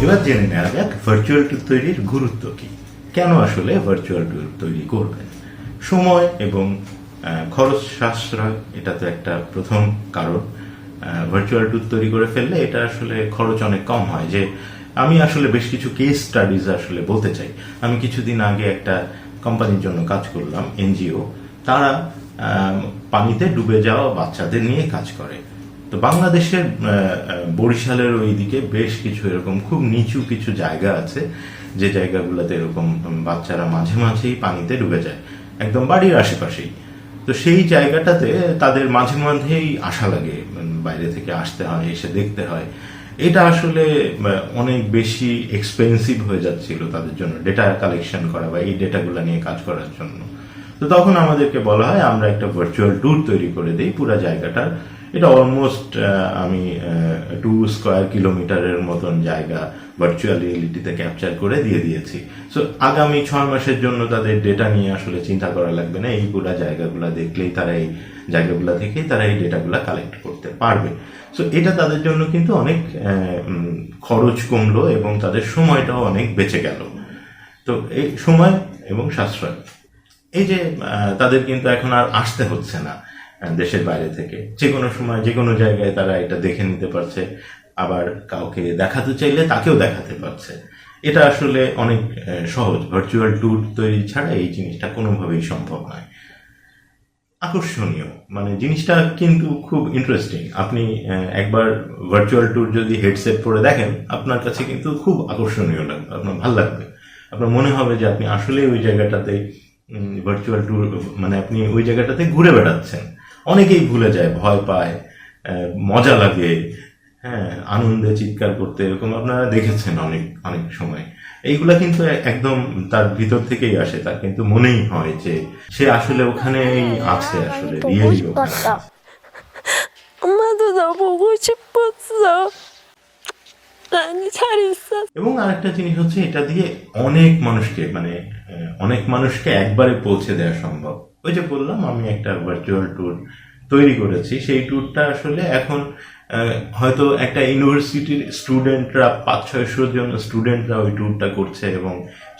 এবার জেনে নেওয়া যাক ভার্চুয়াল ট্যুর তৈরির গুরুত্ব কি, কেন আসলে ভার্চুয়াল ট্যুর তৈরি করবেন। সময় এবং খরচ সাশ্রয়, এটা তো একটা প্রথম কারণ। ভার্চুয়াল ট্যুর তৈরি করে ফেললে এটা আসলে খরচ অনেক কম হয়। যে আমি আসলে বেশ কিছু কেস স্টাডিজ আসলে বলতে চাই। আমি কিছুদিন আগে একটা কোম্পানির জন্য কাজ করলাম, এনজিও। তারা পানিতে ডুবে যাওয়া বাচ্চাদের নিয়ে কাজ করে। তো বাংলাদেশের বরিশালের ওই দিকে বেশ কিছু এরকম খুব নিচু কিছু জায়গা আছে, যে জায়গাগুলোতে এরকম বাচ্চারা মাঝে মাঝেই পানিতে ডুবে যায়, একদম বাড়ির আশেপাশেই। তো সেই জায়গাটাতে তাদের মাঝে মাঝেই আসা লাগে, বাইরে থেকে আসতে হয়, এসে দেখতে হয়। এটা আসলে অনেক বেশি এক্সপেন্সিভ হয়ে যাচ্ছিল তাদের জন্য ডেটা কালেকশন করা বা এই ডেটাগুলো নিয়ে কাজ করার জন্য। তো তখন আমাদেরকে বলা হয় আমরা একটা ভার্চুয়াল ট্যুর তৈরি করে দিই পুরো জায়গাটার। এটা অলমোস্ট আমি 2 স্কয়ার কিলোমিটারের মতন জায়গা ভার্চুয়াল রিয়েলিটিতে ক্যাপচার করে দিয়ে দিয়েছি। সো আগামী 6 মাসের জন্য তাদের ডেটা নিয়ে আসলে চিন্তা করা লাগবে না। এই পুরো জায়গাগুলো দেখলেই তারা এই জায়গাগুলো থেকেই তারা এই ডেটাগুলো কালেক্ট করতে পারবে। সো এটা তাদের জন্য কিন্তু অনেক খরচ কমলো এবং তাদের সময়টাও অনেক বেঁচে গেল। তো এই সময় এবং সাশ্রয়, এই যে তাদের কিন্তু এখন আর আসতে হচ্ছে না দেশের বাইরে থেকে। যে কোনো সময় যে কোনো জায়গায় তারা এটা দেখে নিতে পারছে, আবার কাউকে দেখাতে চাইলে তাকেও দেখাতে পারছে। এটা আসলে অনেক সহজ। ভার্চুয়াল ট্যুর তৈরি ছাড়া এই জিনিসটা কোনোভাবেই সম্ভব নয়। আকর্ষণীয়, মানে জিনিসটা কিন্তু খুব ইন্টারেস্টিং। আপনি একবার ভার্চুয়াল ট্যুর যদি হেডসেট পরে দেখেন, আপনার কাছে কিন্তু খুব আকর্ষণীয় লাগবে, আপনার ভালো লাগবে। আপনার মনে হবে যে আপনি আসলে ওই জায়গাটাতে ভার্চুয়াল ট্যুর, মানে আপনি ওই জায়গাটাতে ঘুরে বেড়াচ্ছেন। অনেকেই ভুলে যায়, ভয় পায়, মজা লাগে, হ্যাঁ, আনন্দে চিৎকার করতে, এরকম আপনারা দেখেছেন অনেক অনেক সময়। এইগুলা কিন্তু একদম তার ভিতর থেকেই আসে, তার কিন্তু মনেই হয় যে সে আসলে ওখানেই আছে, আসলে রিয়েলি ওখানে। 엄마도 너 보고 싶었어. 많이 잘 있어. এবং আরেকটা জিনিস হচ্ছে, এটা দিয়ে অনেক মানুষকে, মানে অনেক মানুষকে একবারে পৌঁছে দেওয়া সম্ভব। ওই যে বললাম আমি একটা ভার্চুয়াল ট্যুর তৈরি করেছি, সেই ট্যুরটা আসলে এখন হয়তো একটা ইউনিভার্সিটির স্টুডেন্টরা 500-600 জন স্টুডেন্টরা ওই ট্যুরটা করছে এবং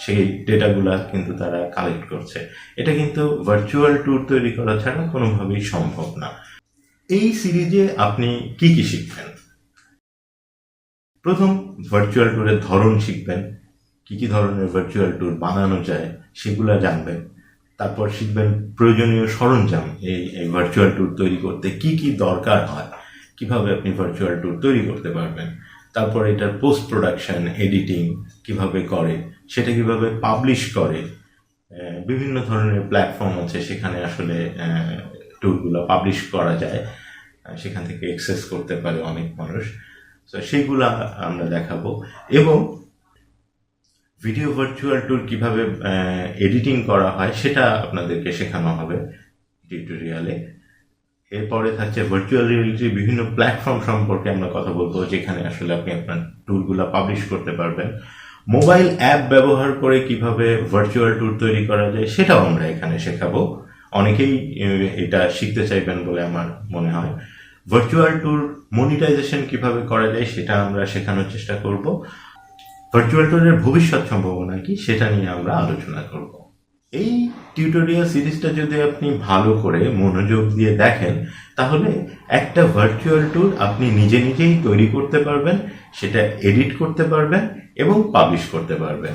সেই ডেটাগুলা কিন্তু তারা কালেক্ট করছে। এটা কিন্তু ভার্চুয়াল ট্যুর তৈরি করা ছাড়া কোনোভাবেই সম্ভব না। এই সিরিজে আপনি কি কি শিখবেন? প্রথম, ভার্চুয়াল ট্যুরের ধরন শিখবেন, কি কি ধরনের ভার্চুয়াল ট্যুর বানানো যায় সেগুলা জানবেন। তারপর শিখবেন প্রয়োজনীয় সরঞ্জাম, এই ভার্চুয়াল ট্যুর তৈরি করতে কি কি দরকার হয়, কিভাবে আপনি ভার্চুয়াল ট্যুর তৈরি করতে পারবেন। তারপর এটার পোস্ট প্রোডাকশন, এডিটিং কিভাবে করে, সেটা কিভাবে পাবলিশ করে। বিভিন্ন ধরনের প্ল্যাটফর্ম আছে, সেখানে আসলে ট্যুরগুলো পাবলিশ করা যায়, সেখান থেকে অ্যাক্সেস করতে পারে অনেক মানুষ। তো সেইগুলা আমরা দেখাবো। এবং ভিডিও ভার্চুয়াল ট্যুর কিভাবে এডিটিং করা হয় সেটা আপনাদেরকে শেখানো হবে টিউটোরিয়ালে। এরপরে থাকছে ভার্চুয়াল রিয়েলিটির বিভিন্ন প্ল্যাটফর্ম সম্পর্কে আমরা কথা বলবো, যেখানে আসলে আপনি আপনার ট্যুরগুলো পাবলিশ করতে পারবেন। মোবাইল অ্যাপ ব্যবহার করে কিভাবে ভার্চুয়াল ট্যুর তৈরি করা যায় সেটাও আমরা এখানে শেখাবো। অনেকেই এটা শিখতে চাইবেন বলে আমার মনে হয়। ভার্চুয়াল ট্যুর মনিটাইজেশন কিভাবে করা যায় সেটা আমরা শেখানোর চেষ্টা করব। ভার্চুয়াল ট্যুরের ভবিষ্যৎ সম্ভাবনা কি সেটা নিয়ে আমরা আলোচনা করব। এই টিউটোরিয়াল সিরিজটা যদি আপনি ভালো করে মনোযোগ দিয়ে দেখেন, তাহলে একটা ভার্চুয়াল ট্যুর আপনি নিজে নিজেই তৈরি করতে পারবেন, সেটা এডিট করতে পারবেন এবং পাবলিশ করতে পারবেন।